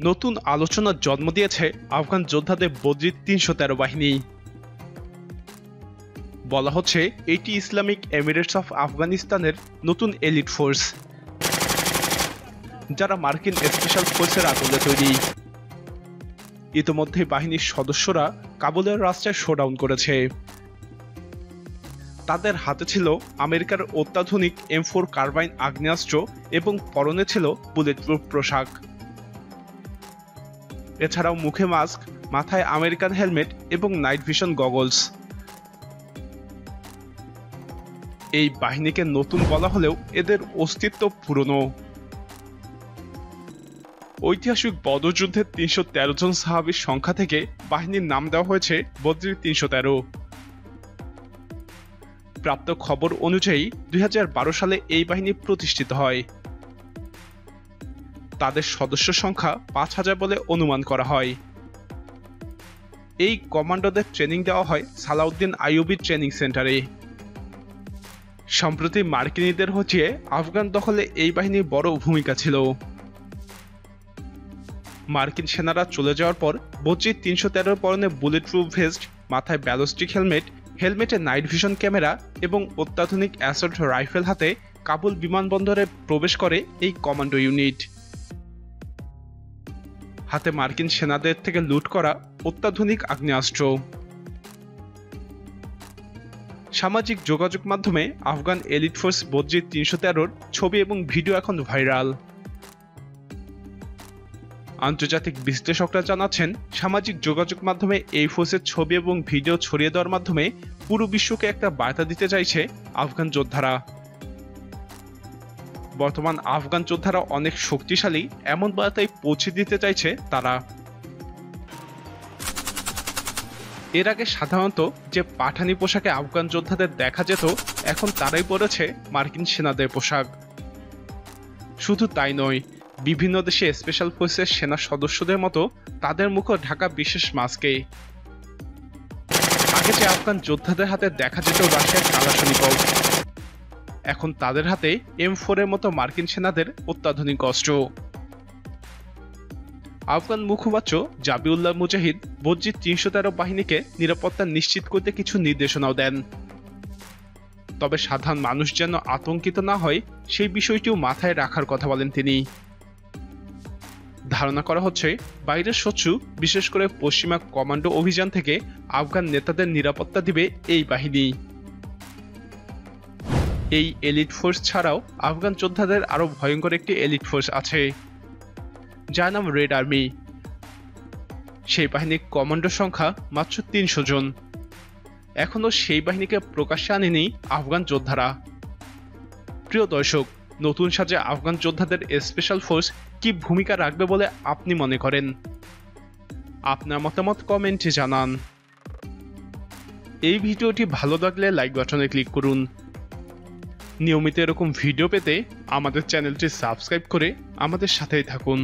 নতুন আলোচনার জন্ম দিয়েছে আফগান যোদ্ধাদের বদরি ৩১৩ বাহিনী। বলা হচ্ছে এটি ইসলামিক এমিরেটস অফ আফগানিস্তানের নতুন এলিট ফোর্স, যারা মার্কিন স্পেশাল ফোর্সের আদলে তৈরি। ইতিমধ্যে বাহিনীর সদস্যরা কাবুলের রাস্তায় শোডাউন করেছে। তাদের হাতে ছিল আমেরিকার অত্যাধুনিক M4 কার্বাইন আগ্নেয়াস্ত্র এবং পরনে ছিল বুলেট প্রুফ পোশাক। এছাড়াও মুখে মাস্ক, মাথায় আমেরিকান হেলমেট এবং নাইট ভিশন গগলস। এই বাহিনীকে নতুন বলা হলেও এদের অস্তিত্ব পুরনো। ঐতিহাসিক বদর যুদ্ধের ৩১৩ জন সাহাবীর সংখ্যা থেকে বাহিনীর নাম দেওয়া হয়েছে বদরি ৩১৩। প্রাপ্ত খবর অনুযায়ী ২০১২ সালে এই বাহিনী প্রতিষ্ঠিত হয়। তাদের সদস্য সংখ্যা ৫,০০০ বলে অনুমান করা হয়। এই কমান্ডোদের ট্রেনিং দেওয়া হয় সালাউদ্দিন আইয়ুবী ট্রেনিং সেন্টারে। সম্প্রতি মার্কিনীদের হটিয়ে আফগান দখলে এই বাহিনীর বড় ভূমিকা ছিল। মার্কিন সেনারা চলে যাওয়ার পর বদরি ৩১৩ পরনে বুলেট প্রুফ ভেস্ট, মাথায় ব্যালিস্টিক হেলমেট, হেলমেটে নাইট ভিশন ক্যামেরা এবং অত্যাধুনিক অ্যাসল্ট রাইফেল হাতে কাবুল বিমানবন্দরে প্রবেশ করে এই কমান্ডো ইউনিট। হাতে মার্কিন সেনাদের থেকে লুট করা অত্যাধুনিক আগ্নেয়াস্ত্র। সামাজিক যোগাযোগ মাধ্যমে আফগান এলিট ফোর্স বদরি ৩১৩-র ছবি এবং ভিডিও এখন ভাইরাল। আন্তর্জাতিক বিশ্লেষকরা জানাচ্ছেন, সামাজিক যোগাযোগ মাধ্যমে এই ফোর্সের ছবি এবং ভিডিও ছড়িয়ে দেওয়ার মাধ্যমে পুরো বিশ্বকে একটা বার্তা দিতে চাইছে আফগান যোদ্ধারা। বর্তমান আফগান যোদ্ধারা অনেক শক্তিশালী, এমন বার্তাই পৌঁছে দিতে চাইছে তারা। এর আগে সাধারণত যে পাঠানি পোশাকে আফগান যোদ্ধাদের দেখা যেত, এখন তারাই পরেছে মার্কিন সেনাদের পোশাক। শুধু তাই নয়, বিভিন্ন দেশে স্পেশাল ফোর্সের সেনা সদস্যদের মতো তাদের মুখও ঢাকা বিশেষ মাস্কে। আগে যে আফগান যোদ্ধাদের হাতে দেখা যেত রাশিয়ার কালাশনিকভ, এখন তাদের হাতে M4 এর মতো মার্কিন সেনাদের অত্যাধুনিক অস্ত্র। আফগান মুখপাত্র জাবিউল্লাহ মুজাহিদ বদরি ৩১৩ বাহিনীকে নিরাপত্তা নিশ্চিত করতে কিছু নির্দেশনাও দেন। তবে সাধারণ মানুষ যেন আতঙ্কিত না হয় সেই বিষয়টিও মাথায় রাখার কথা বলেন তিনি। ধারণা করা হচ্ছে বাইরের শত্রু, বিশেষ করে পশ্চিমা কমান্ডো অভিযান থেকে আফগান নেতাদের নিরাপত্তা দিবে এই বাহিনী। এই এলিট ফোর্স ছাড়াও আফগান যোদ্ধাদের আরো ভয়ঙ্কর একটি এলিট ফোর্স আছে, যার নাম রেড আর্মি। সেই বাহিনীর কমান্ডো সংখ্যা মাত্র ৩০০ জন। এখনো সেই বাহিনীকে প্রকাশ্যে আনেনি আফগান যোদ্ধারা। প্রিয় দর্শক, নতুন সাজে আফগান যোদ্ধাদের স্পেশাল ফোর্স কি ভূমিকা রাখবে বলে আপনি মনে করেন? আপনার মতামত কমেন্টে জানান। এই ভিডিওটি ভালো লাগলে লাইক বাটনে ক্লিক করুন। নিয়মিত এরকম ভিডিও পেতে আমাদের চ্যানেলটি সাবস্ক্রাইব করে আমাদের সাথেই থাকুন।